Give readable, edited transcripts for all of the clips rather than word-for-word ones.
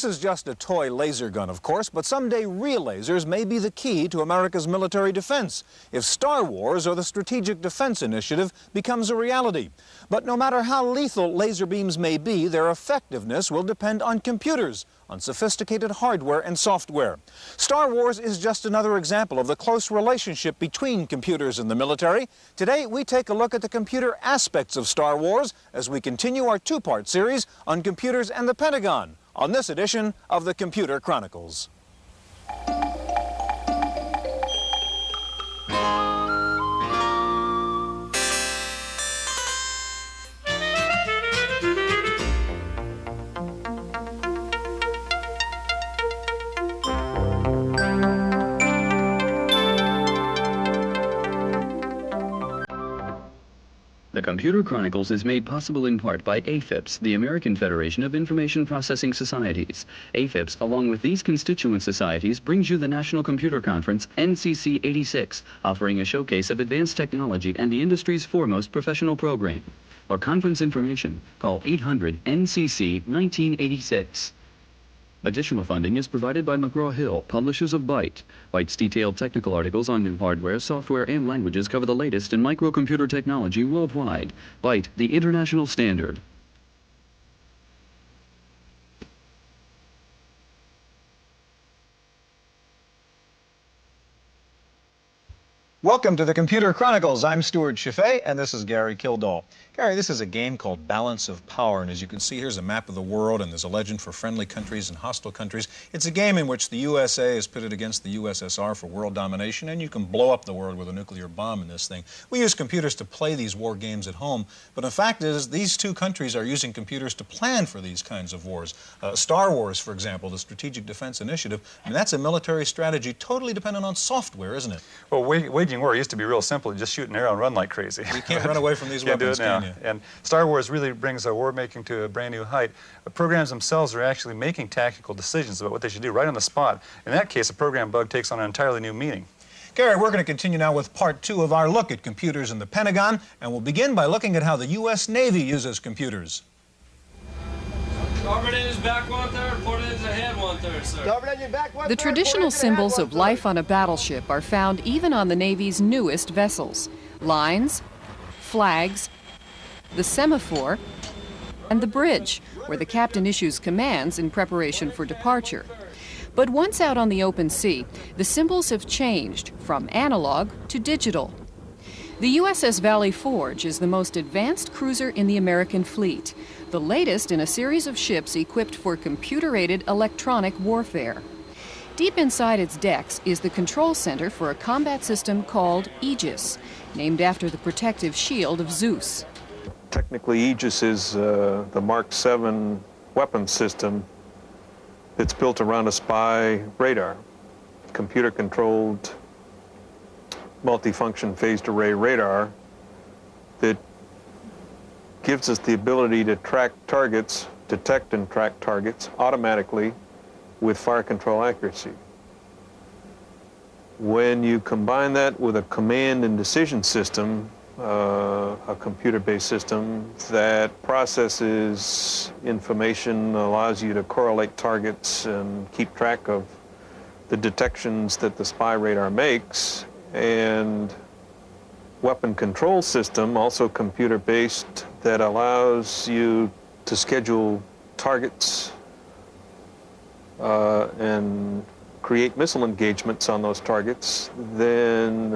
is just a toy laser gun, of course, but someday real lasers may be the key to America's military defense if Star Wars or the Strategic Defense Initiative becomes a reality. But no matter how lethal laser beams may be, their effectiveness will depend on computers, on sophisticated hardware and software. Star Wars is just another example of the close relationship between computers and the military. Today, we take a look at the computer aspects of Star Wars as we continue our two-part series on computers and the Pentagon on this edition of the Computer Chronicles. The Computer Chronicles is made possible in part by AFIPS, the American Federation of Information Processing Societies. AFIPS, along with these constituent societies, brings you the National Computer Conference, NCC 86, offering a showcase of advanced technology and the industry's foremost professional program. For conference information, call 800-NCC-1986. Additional funding is provided by McGraw-Hill, publishers of Byte. Byte's detailed technical articles on new hardware, software, and languages cover the latest in microcomputer technology worldwide. Byte, the international standard. Welcome to the Computer Chronicles. I'm Stewart Cheifet, and this is Gary Kildall. Gary, this is a game called Balance of Power, and as you can see, here's a map of the world, and there's a legend for friendly countries and hostile countries. It's a game in which the USA is pitted against the USSR for world domination, and you can blow up the world with a nuclear bomb in this thing. We use computers to play these war games at home, but the fact is these two countries are using computers to plan for these kinds of wars. Star Wars, for example, the Strategic Defense Initiative, I mean, that's a military strategy totally dependent on software, isn't it? Well, waging war used to be real simple. You just shoot an arrow and run like crazy. You can't run away from these weapons, can you? And Star Wars really brings war making to a brand new height. The programs themselves are actually making tactical decisions about what they should do right on the spot. In that case, a program bug takes on an entirely new meaning. Gary, we're going to continue now with part 2 of our look at computers in the Pentagon, and we'll begin by looking at how the U.S. Navy uses computers. Starboard engine back 1/3, port engine ahead 1/3, sir. Starboard engine back 1/3. The traditional symbols of life on a battleship are found even on the Navy's newest vessels. Lines, flags, the semaphore, and the bridge, where the captain issues commands in preparation for departure. But once out on the open sea, the symbols have changed from analog to digital. The USS Valley Forge is the most advanced cruiser in the American fleet, the latest in a series of ships equipped for computer-aided electronic warfare. Deep inside its decks is the control center for a combat system called Aegis, named after the protective shield of Zeus. Technically, Aegis is the Mark 7 weapon system that's built around a spy radar, computer-controlled multifunction phased array radar that gives us the ability to track targets, detect and track targets automatically with fire control accuracy. When you combine that with a command and decision system, a computer-based system that processes information, allows you to correlate targets and keep track of the detections that the spy radar makes, and weapon control system, also computer-based, that allows you to schedule targets and create missile engagements on those targets, then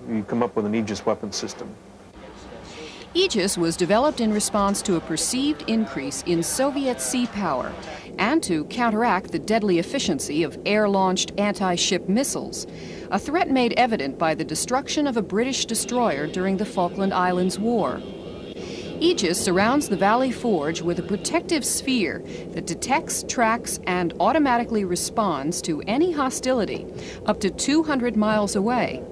you come up with an Aegis weapon system. Aegis was developed in response to a perceived increase in Soviet sea power and to counteract the deadly efficiency of air-launched anti-ship missiles, a threat made evident by the destruction of a British destroyer during the Falkland Islands War. Aegis surrounds the Valley Forge with a protective sphere that detects, tracks, and automatically responds to any hostility up to 200 miles away.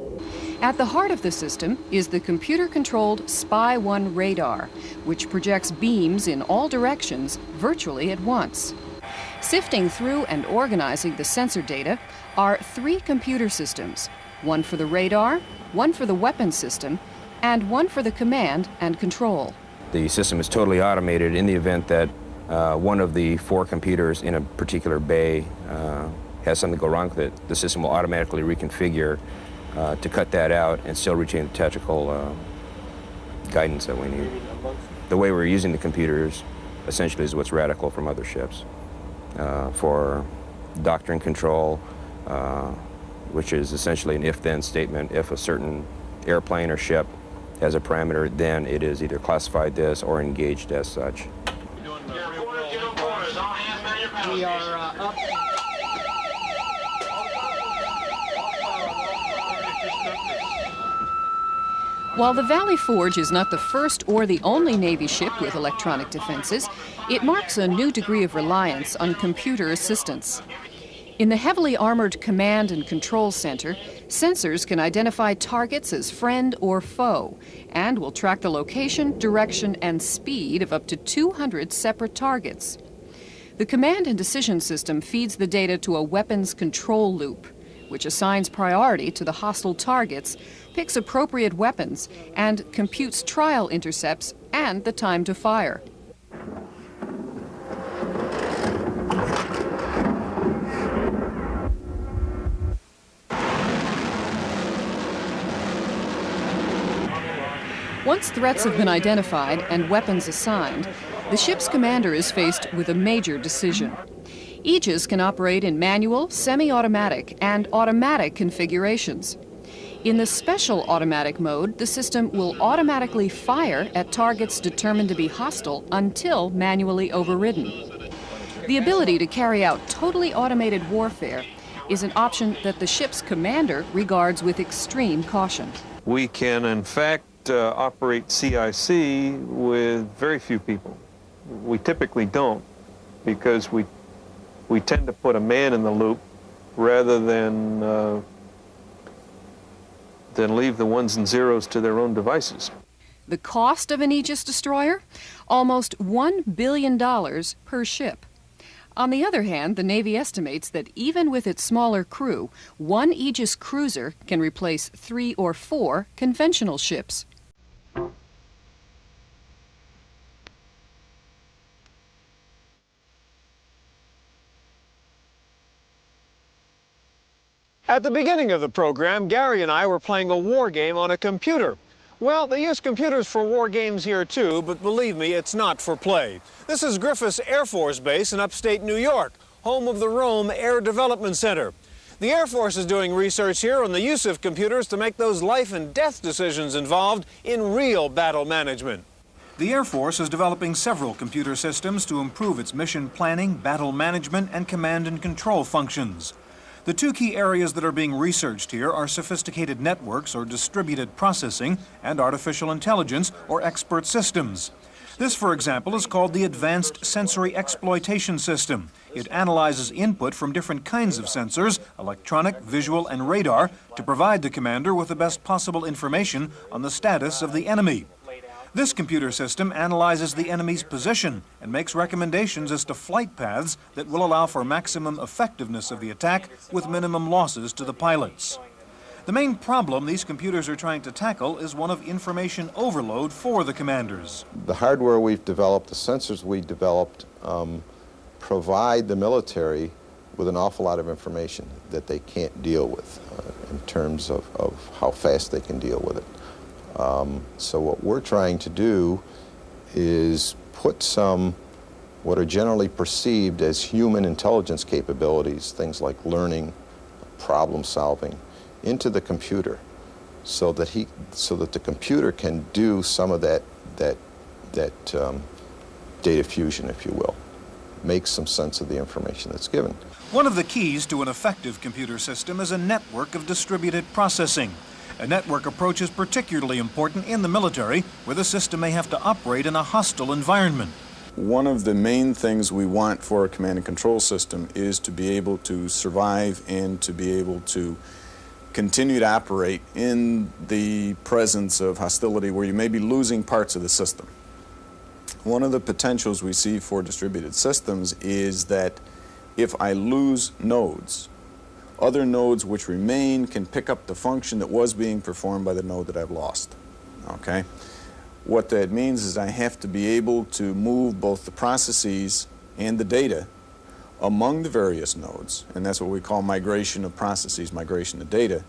At the heart of the system is the computer-controlled Spy-1 radar, which projects beams in all directions virtually at once. Sifting through and organizing the sensor data are 3 computer systems, one for the radar, one for the weapon system, and one for the command and control. The system is totally automated in the event that one of the 4 computers in a particular bay has something go wrong with it, the system will automatically reconfigure to cut that out and still retain the technical guidance that we need. The way we're using the computers essentially is what's radical from other ships. For doctrine control, which is essentially an if-then statement. If a certain airplane or ship has a parameter, then it is either classified this or engaged as such. We are up. While the Valley Forge is not the first or the only Navy ship with electronic defenses, it marks a new degree of reliance on computer assistance. In the heavily armored Command and Control Center, sensors can identify targets as friend or foe and will track the location, direction, and speed of up to 200 separate targets. The command and decision system feeds the data to a weapons control loop, which assigns priority to the hostile targets, picks appropriate weapons, and computes trial intercepts and the time to fire. Once threats have been identified and weapons assigned, the ship's commander is faced with a major decision. Aegis can operate in manual, semi-automatic, and automatic configurations. In the special automatic mode, the system will automatically fire at targets determined to be hostile until manually overridden. The ability to carry out totally automated warfare is an option that the ship's commander regards with extreme caution. We can, in fact, operate CIC with very few people. We typically don't, because we tend to put a man in the loop rather than leave the ones and zeros to their own devices. The cost of an Aegis destroyer? Almost $1 billion per ship. On the other hand, the Navy estimates that even with its smaller crew, one Aegis cruiser can replace 3 or 4 conventional ships. At the beginning of the program, Gary and I were playing a war game on a computer. Well, they use computers for war games here too, but believe me, it's not for play. This is Griffiths Air Force Base in upstate New York, home of the Rome Air Development Center. The Air Force is doing research here on the use of computers to make those life and death decisions involved in real battle management. The Air Force is developing several computer systems to improve its mission planning, battle management, and command and control functions. The 2 key areas that are being researched here are sophisticated networks or distributed processing and artificial intelligence or expert systems. This, for example, is called the Advanced Sensory Exploitation System. It analyzes input from different kinds of sensors, electronic, visual, and radar, to provide the commander with the best possible information on the status of the enemy. This computer system analyzes the enemy's position and makes recommendations as to flight paths that will allow for maximum effectiveness of the attack with minimum losses to the pilots. The main problem these computers are trying to tackle is one of information overload for the commanders. The hardware we've developed, the sensors we developed, provide the military with an awful lot of information that they can't deal with in terms of how fast they can deal with it. So what we're trying to do is put some what are generally perceived as human intelligence capabilities, things like learning, problem solving, into the computer so that the computer can do some of that data fusion, if you will, make some sense of the information that's given. One of the keys to an effective computer system is a network of distributed processing. A network approach is particularly important in the military, where the system may have to operate in a hostile environment. One of the main things we want for a command and control system is to be able to survive and to be able to continue to operate in the presence of hostility where you may be losing parts of the system. One of the potentials we see for distributed systems is that if I lose nodes, other nodes which remain can pick up the function that was being performed by the node that I've lost. Okay? What that means is I have to be able to move both the processes and the data among the various nodes, and that's what we call migration of processes, migration of data,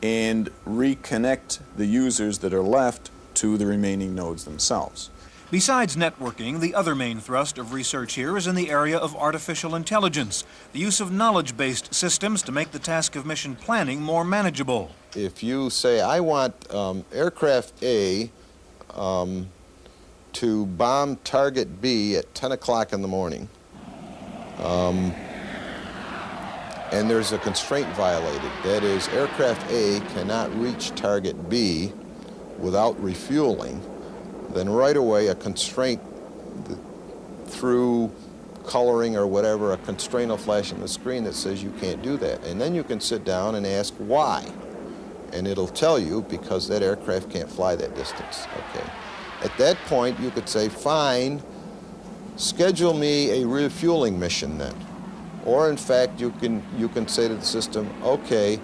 and reconnect the users that are left to the remaining nodes themselves. Besides networking, the other main thrust of research here is in the area of artificial intelligence, the use of knowledge-based systems to make the task of mission planning more manageable. If you say, I want aircraft A to bomb target B at 10 o'clock in the morning, and there's a constraint violated, that is, aircraft A cannot reach target B without refueling, then right away a constraint through coloring or whatever, a constraint will flash on the screen that says you can't do that. And then you can sit down and ask why. And it'll tell you because that aircraft can't fly that distance. Okay. At that point, you could say, fine, schedule me a refueling mission then. Or in fact, you can say to the system, okay,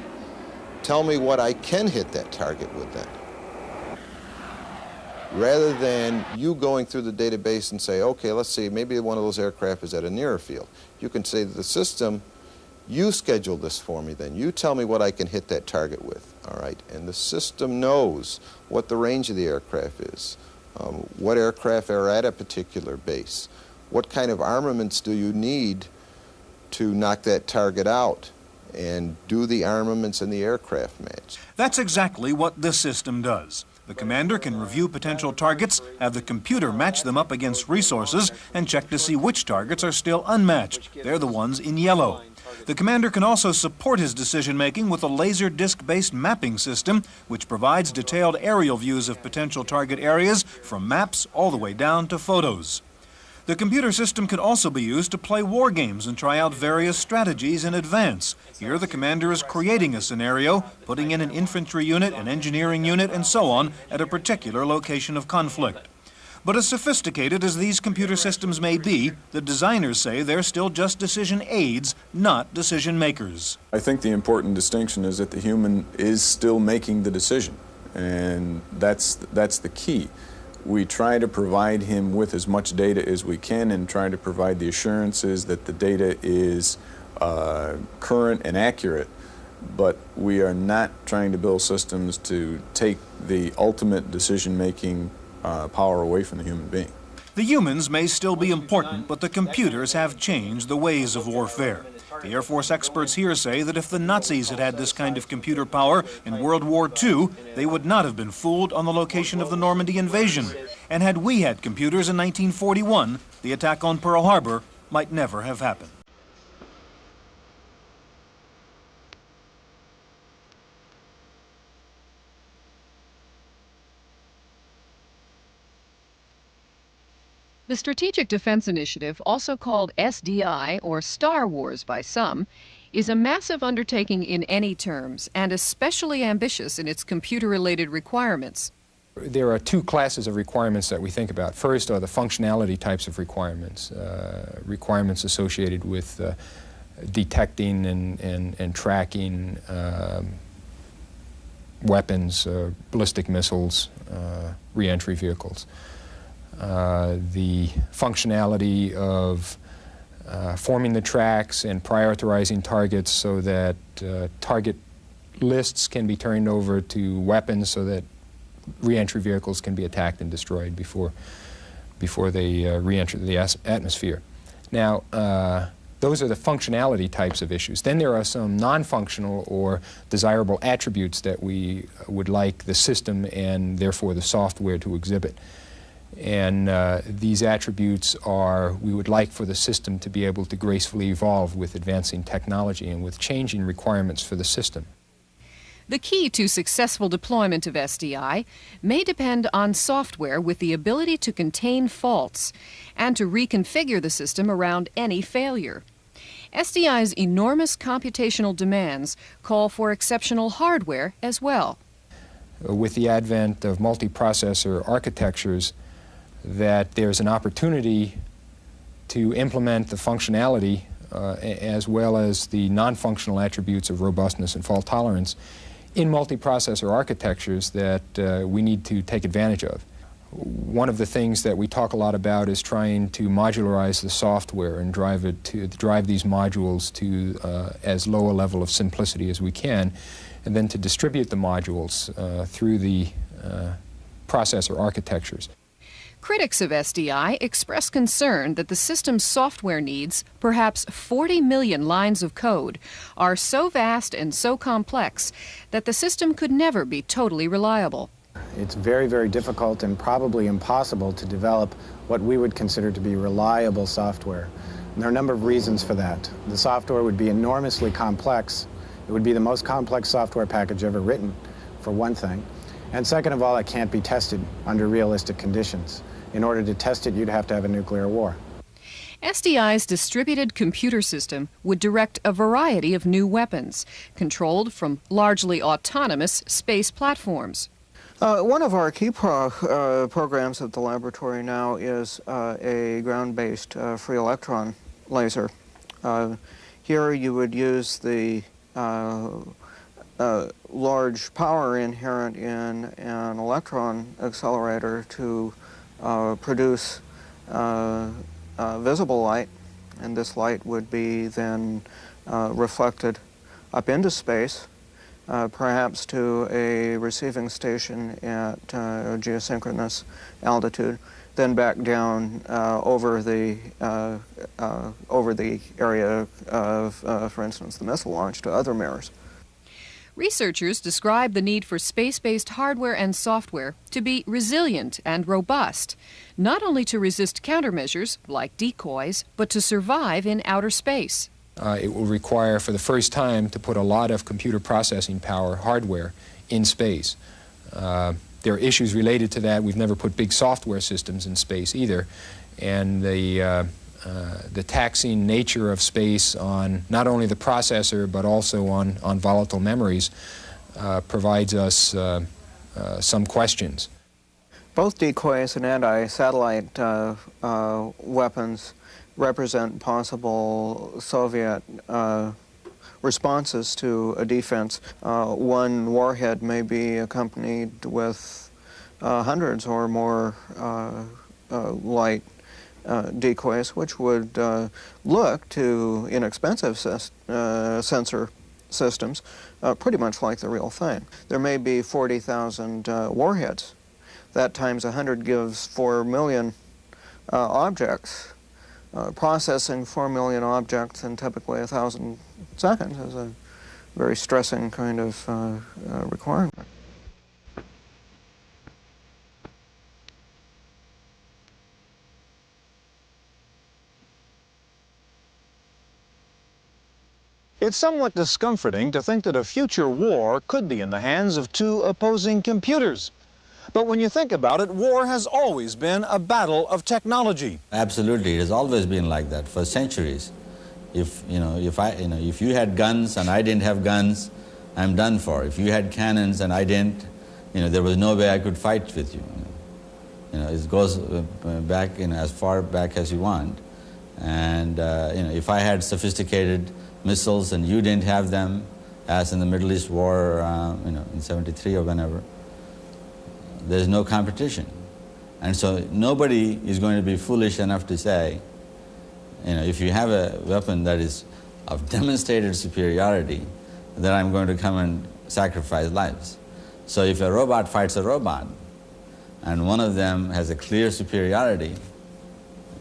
tell me what I can hit that target with then. Rather than you going through the database and say, okay, let's see, maybe one of those aircraft is at a nearer field. You can say to the system, you schedule this for me then. You tell me what I can hit that target with, all right? And the system knows what the range of the aircraft is, what aircraft are at a particular base, what kind of armaments do you need to knock that target out, and do the armaments and the aircraft match? That's exactly what this system does. The commander can review potential targets, have the computer match them up against resources, and check to see which targets are still unmatched. They're the ones in yellow. The commander can also support his decision-making with a laser disc-based mapping system, which provides detailed aerial views of potential target areas from maps all the way down to photos. The computer system can also be used to play war games and try out various strategies in advance. Here, the commander is creating a scenario, putting in an infantry unit, an engineering unit, and so on at a particular location of conflict. But as sophisticated as these computer systems may be, the designers say they're still just decision aids, not decision makers. I think the important distinction is that the human is still making the decision, and that's the key. We try to provide him with as much data as we can and try to provide the assurances that the data is current and accurate, but we are not trying to build systems to take the ultimate decision-making power away from the human being. The humans may still be important, but the computers have changed the ways of warfare. The Air Force experts here say that if the Nazis had had this kind of computer power in World War II, they would not have been fooled on the location of the Normandy invasion. And had we had computers in 1941, the attack on Pearl Harbor might never have happened. The Strategic Defense Initiative, also called SDI or Star Wars by some, is a massive undertaking in any terms and especially ambitious in its computer-related requirements. There are two classes of requirements that we think about. First are the functionality types of requirements, requirements associated with detecting and tracking weapons, ballistic missiles, re-entry vehicles. The functionality of forming the tracks and prioritizing targets so that target lists can be turned over to weapons so that re-entry vehicles can be attacked and destroyed before they re-enter the atmosphere. Now, those are the functionality types of issues. Then there are some non-functional or desirable attributes that we would like the system and therefore the software to exhibit. And these attributes are, we would like for the system to be able to gracefully evolve with advancing technology and with changing requirements for the system. The key to successful deployment of SDI may depend on software with the ability to contain faults and to reconfigure the system around any failure. SDI's enormous computational demands call for exceptional hardware as well. With the advent of multiprocessor architectures, that there's an opportunity to implement the functionality as well as the non-functional attributes of robustness and fault tolerance in multiprocessor architectures that we need to take advantage of. one of the things that we talk a lot about is trying to modularize the software and drive these modules to as low a level of simplicity as we can, and then to distribute the modules through the processor architectures. Critics of SDI express concern that the system's software needs, perhaps 40 million lines of code, are so vast and so complex that the system could never be totally reliable. It's very, very difficult and probably impossible to develop what we would consider to be reliable software. And there are a number of reasons for that. The software would be enormously complex. It would be the most complex software package ever written, for one thing. And second of all, it can't be tested under realistic conditions. In order to test it, you'd have to have a nuclear war. SDI's distributed computer system would direct a variety of new weapons, controlled from largely autonomous space platforms. One of our key programs at the laboratory now is a ground-based free electron laser. Here you would use the large power inherent in an electron accelerator to produce visible light, and this light would be then reflected up into space, perhaps to a receiving station at a geosynchronous altitude, then back down over the area of, for instance, the missile launch to other mirrors. Researchers describe the need for space-based hardware and software to be resilient and robust, not only to resist countermeasures like decoys, but to survive in outer space. It will require, for the first time, to put a lot of computer processing power, hardware, in space. There are issues related to that. We've never put big software systems in space either, and the taxing nature of space on not only the processor but also on volatile memories provides us some questions. Both decoys and anti-satellite weapons represent possible Soviet responses to a defense. One warhead may be accompanied with hundreds or more light decoys, which would look to inexpensive sensor systems pretty much like the real thing. There may be 40,000 warheads. That times 100 gives 4 million objects. Processing 4 million objects in typically 1,000 seconds is a very stressing kind of requirement. It's somewhat discomforting to think that a future war could be in the hands of two opposing computers. But when you think about it, war has always been a battle of technology. Absolutely, it has always been like that for centuries. If you had guns and I didn't have guns, I'm done for. If you had cannons and I didn't, there was no way I could fight with you. It goes back as far back as you want. And if I had sophisticated missiles and you didn't have them, as in the Middle East War, in '73 or whenever, there's no competition. And so nobody is going to be foolish enough to say, if you have a weapon that is of demonstrated superiority, then I'm going to come and sacrifice lives. So if a robot fights a robot, and one of them has a clear superiority,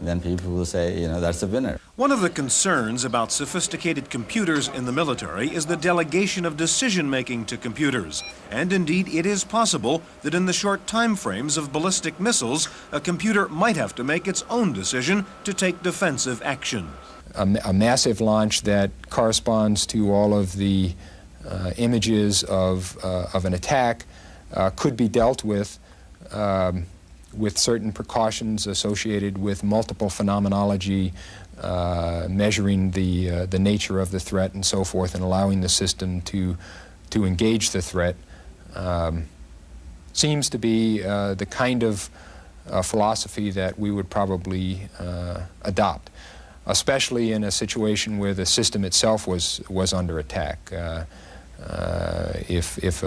then people will say, that's a winner. One of the concerns about sophisticated computers in the military is the delegation of decision-making to computers. And indeed, it is possible that in the short time frames of ballistic missiles, a computer might have to make its own decision to take defensive action. A massive launch that corresponds to all of the images of an attack could be dealt with certain precautions associated with multiple phenomenology, measuring the nature of the threat and so forth, and allowing the system to engage the threat, seems to be the kind of philosophy that we would probably adopt, especially in a situation where the system itself was under attack. If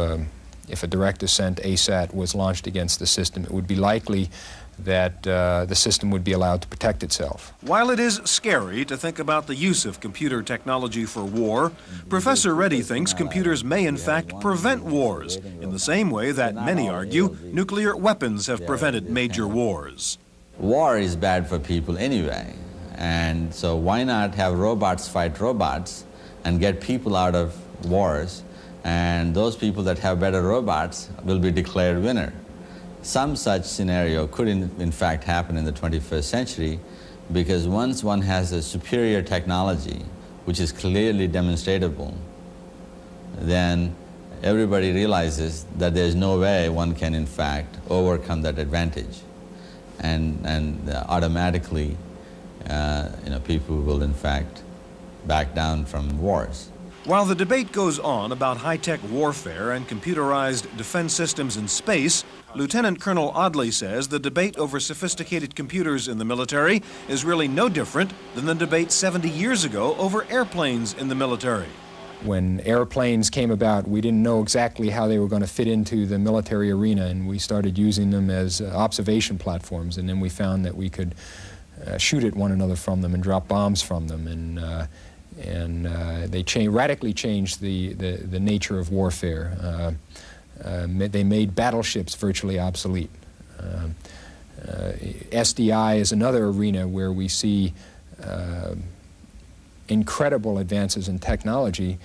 if a direct ascent ASAT was launched against the system, it would be likely that the system would be allowed to protect itself. While it is scary to think about the use of computer technology for war, Professor Reddy thinks computers may in fact prevent wars, in the same way that many argue nuclear weapons have prevented major wars. War is bad for people anyway, and so why not have robots fight robots and get people out of wars, and those people that have better robots will be declared winner. Some such scenario could in fact happen in the 21st century, because once one has a superior technology, which is clearly demonstratory, then everybody realizes that there's no way one can in fact overcome that advantage. And automatically, people will in fact back down from wars. While the debate goes on about high-tech warfare and computerized defense systems in space, Lieutenant Colonel Audley says the debate over sophisticated computers in the military is really no different than the debate 70 years ago over airplanes in the military. When airplanes came about, we didn't know exactly how they were going to fit into the military arena, and we started using them as observation platforms, and then we found that we could shoot at one another from them and drop bombs from them, and they radically changed the nature of warfare. They made battleships virtually obsolete. SDI is another arena where we see incredible advances in technology,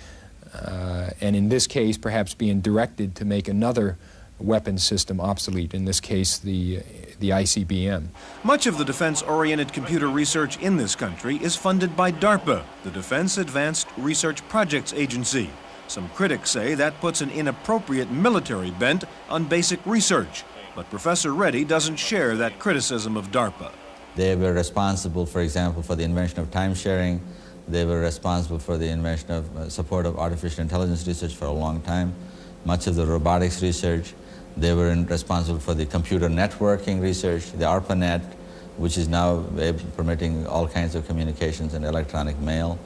and in this case perhaps being directed to make another weapons system obsolete, in this case the ICBM. Much of the defense-oriented computer research in this country is funded by DARPA, the Defense Advanced Research Projects Agency. Some critics say that puts an inappropriate military bent on basic research, but Professor Reddy doesn't share that criticism of DARPA. They were responsible, for example, for the invention of time sharing. They were responsible for the invention of support of artificial intelligence research for a long time. Much of the robotics research. They were responsible for the computer networking research, the ARPANET, which is now permitting all kinds of communications and electronic mail.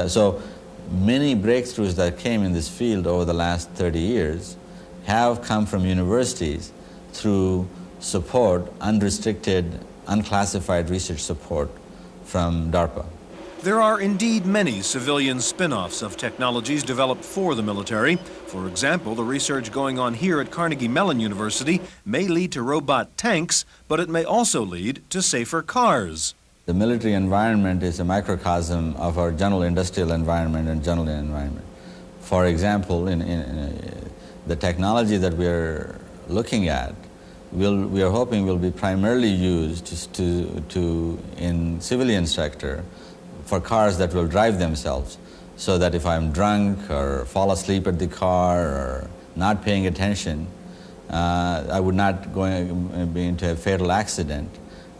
So many breakthroughs that came in this field over the last 30 years have come from universities through support, unrestricted, unclassified research support from DARPA. There are indeed many civilian spin-offs of technologies developed for the military. For example, the research going on here at Carnegie Mellon University may lead to robot tanks, but it may also lead to safer cars. The military environment is a microcosm of our general industrial environment and general environment. For example, the technology that we're looking at, we are hoping will be primarily used in civilian sector for cars that will drive themselves, so that if I'm drunk or fall asleep at the car or not paying attention, I would not be into a fatal accident.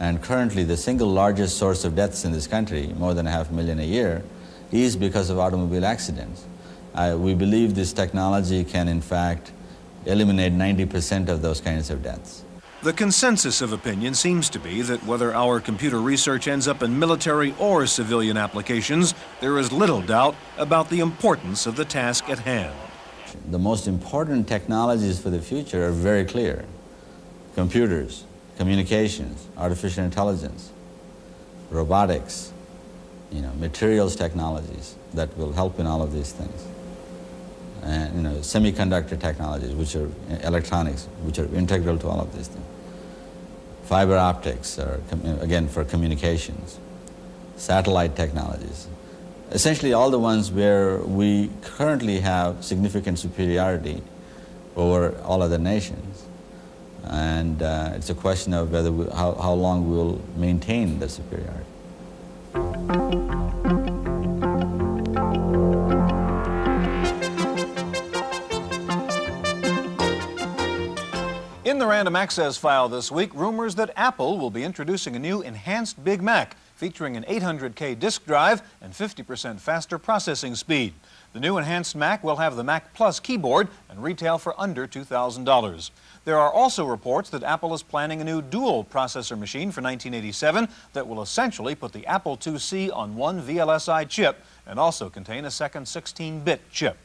And currently the single largest source of deaths in this country, more than 500,000 a year, is because of automobile accidents. We believe this technology can in fact eliminate 90% of those kinds of deaths. The consensus of opinion seems to be that whether our computer research ends up in military or civilian applications, there is little doubt about the importance of the task at hand. The most important technologies for the future are very clear. Computers, communications, artificial intelligence, robotics, materials technologies that will help in all of these things. And semiconductor technologies, which are electronics, which are integral to all of these things. Fiber optics, again, for communications. Satellite technologies. Essentially all the ones where we currently have significant superiority over all other nations. And it's a question of whether how long we'll maintain the superiority. In the Random Access file this week, rumors that Apple will be introducing a new enhanced Big Mac featuring an 800K disk drive and 50% faster processing speed. The new enhanced Mac will have the Mac Plus keyboard and retail for under $2,000. There are also reports that Apple is planning a new dual processor machine for 1987 that will essentially put the Apple IIc on one VLSI chip and also contain a second 16-bit chip.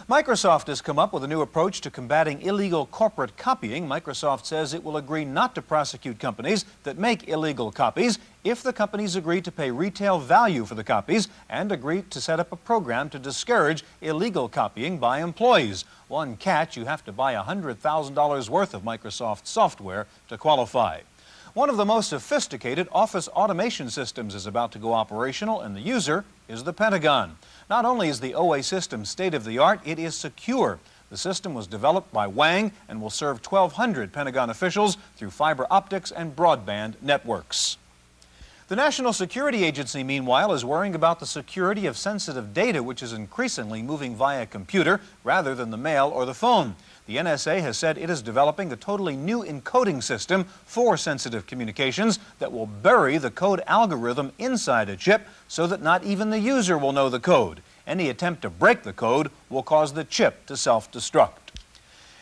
Microsoft has come up with a new approach to combating illegal corporate copying. Microsoft says it will agree not to prosecute companies that make illegal copies if the companies agree to pay retail value for the copies and agree to set up a program to discourage illegal copying by employees. One catch, you have to buy $100,000 worth of Microsoft software to qualify. One of the most sophisticated office automation systems is about to go operational, and the user is the Pentagon. Not only is the OA system state-of-the-art, it is secure. The system was developed by Wang and will serve 1,200 Pentagon officials through fiber optics and broadband networks. The National Security Agency, meanwhile, is worrying about the security of sensitive data, which is increasingly moving via computer rather than the mail or the phone. The NSA has said it is developing a totally new encoding system for sensitive communications that will bury the code algorithm inside a chip so that not even the user will know the code. Any attempt to break the code will cause the chip to self-destruct.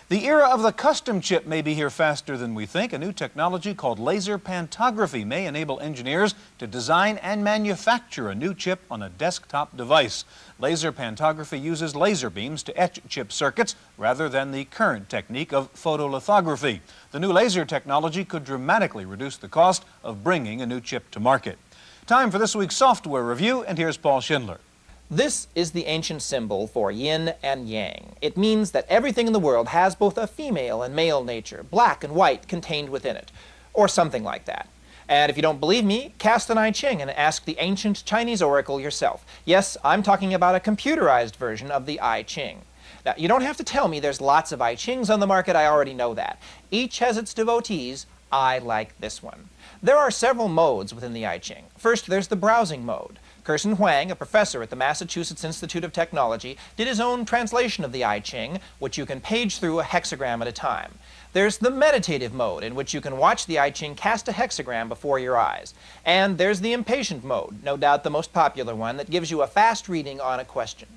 The era of the custom chip may be here faster than we think. A new technology called laser pantography may enable engineers to design and manufacture a new chip on a desktop device. Laser pantography uses laser beams to etch chip circuits rather than the current technique of photolithography. The new laser technology could dramatically reduce the cost of bringing a new chip to market. Time for this week's software review, and here's Paul Schindler. This is the ancient symbol for yin and yang. It means that everything in the world has both a female and male nature, black and white contained within it, or something like that. And if you don't believe me, cast an I Ching and ask the ancient Chinese oracle yourself. Yes, I'm talking about a computerized version of the I Ching. Now, you don't have to tell me there's lots of I Chings on the market, I already know that. Each has its devotees. I like this one. There are several modes within the I Ching. First, there's the browsing mode. Kirsten Huang, a professor at the Massachusetts Institute of Technology, did his own translation of the I Ching, which you can page through a hexagram at a time. There's the meditative mode, in which you can watch the I Ching cast a hexagram before your eyes. And there's the impatient mode, no doubt the most popular one, that gives you a fast reading on a question.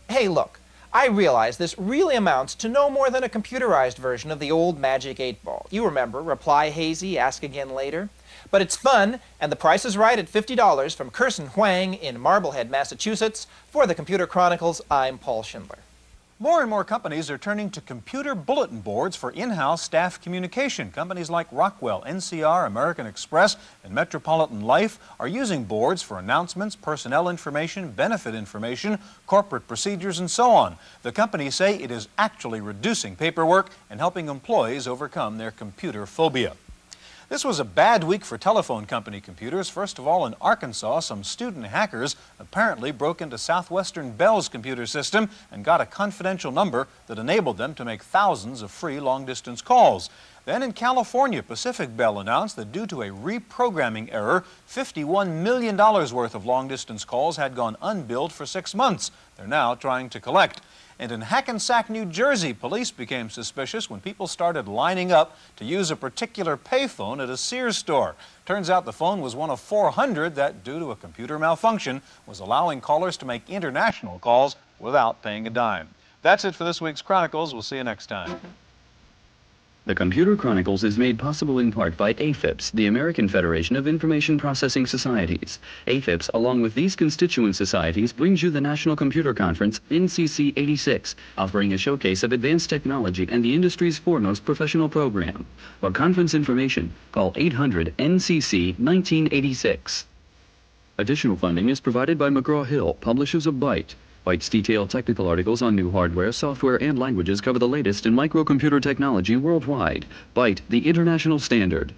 Hey, look, I realize this really amounts to no more than a computerized version of the old Magic 8-Ball. You remember, reply hazy, ask again later. But it's fun, and the price is right at $50 from Kirsten Huang in Marblehead, Massachusetts. For the Computer Chronicles, I'm Paul Schindler. More and more companies are turning to computer bulletin boards for in-house staff communication. Companies like Rockwell, NCR, American Express, and Metropolitan Life are using boards for announcements, personnel information, benefit information, corporate procedures, and so on. The companies say it is actually reducing paperwork and helping employees overcome their computer phobia. This was a bad week for telephone company computers. First of all, in Arkansas, some student hackers apparently broke into Southwestern Bell's computer system and got a confidential number that enabled them to make thousands of free long-distance calls. Then in California, Pacific Bell announced that due to a reprogramming error, $51 million worth of long-distance calls had gone unbilled for 6 months. They're now trying to collect. And in Hackensack, New Jersey, police became suspicious when people started lining up to use a particular payphone at a Sears store. Turns out the phone was one of 400 that, due to a computer malfunction, was allowing callers to make international calls without paying a dime. That's it for this week's Chronicles. We'll see you next time. The Computer Chronicles is made possible in part by AFIPS, the American Federation of Information Processing Societies. AFIPS, along with these constituent societies, brings you the National Computer Conference, NCC 86, offering a showcase of advanced technology and the industry's foremost professional program. For conference information, call 800-NCC-1986. Additional funding is provided by McGraw-Hill, publishers of Byte. Byte's detailed technical articles on new hardware, software, and languages cover the latest in microcomputer technology worldwide. Byte, the international standard.